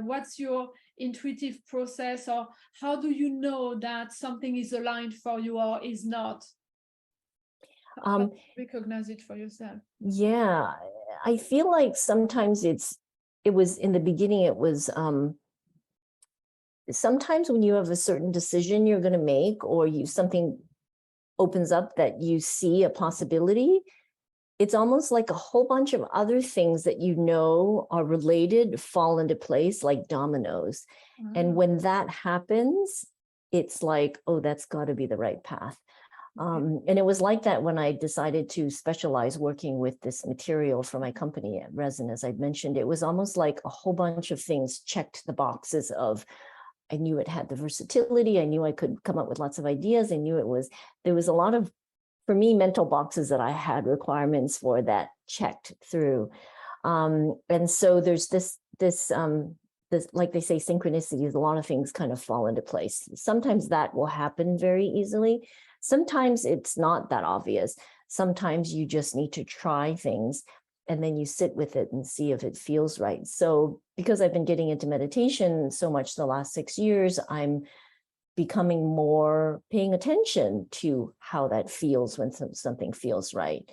what's your intuitive process, or how do you know that something is aligned for you or is not? How do you recognize it for yourself? Yeah, I feel like sometimes it was in the beginning, it was sometimes when you have a certain decision you're going to make, or something opens up that you see a possibility, it's almost like a whole bunch of other things that are related fall into place like dominoes. And when that happens, it's like, oh, that's got to be the right path. And it was like that when I decided to specialize working with this material for my company at Resin, as I'd mentioned. It was almost like a whole bunch of things checked the boxes of, I knew it had the versatility. I knew I could come up with lots of ideas. I knew there was a lot of, for me, mental boxes that I had requirements for that checked through. And so there's this, like they say, synchronicities, a lot of things kind of fall into place. Sometimes that will happen very easily. Sometimes it's not that obvious. Sometimes you just need to try things and then you sit with it and see if it feels right. So because I've been getting into meditation so much the last 6 years, I'm becoming more paying attention to how that feels when something feels right.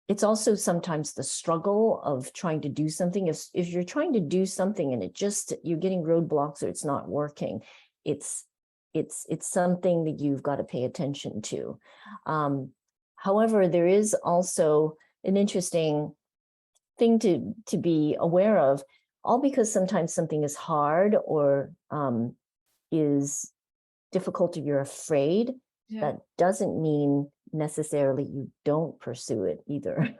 It's also sometimes the struggle of trying to do something. If you're trying to do something and you're getting roadblocks or it's not working, it's something that you've got to pay attention to. However, there is also an interesting thing to be aware of, all because sometimes something is hard or is difficult or you're afraid. That doesn't mean necessarily you don't pursue it either.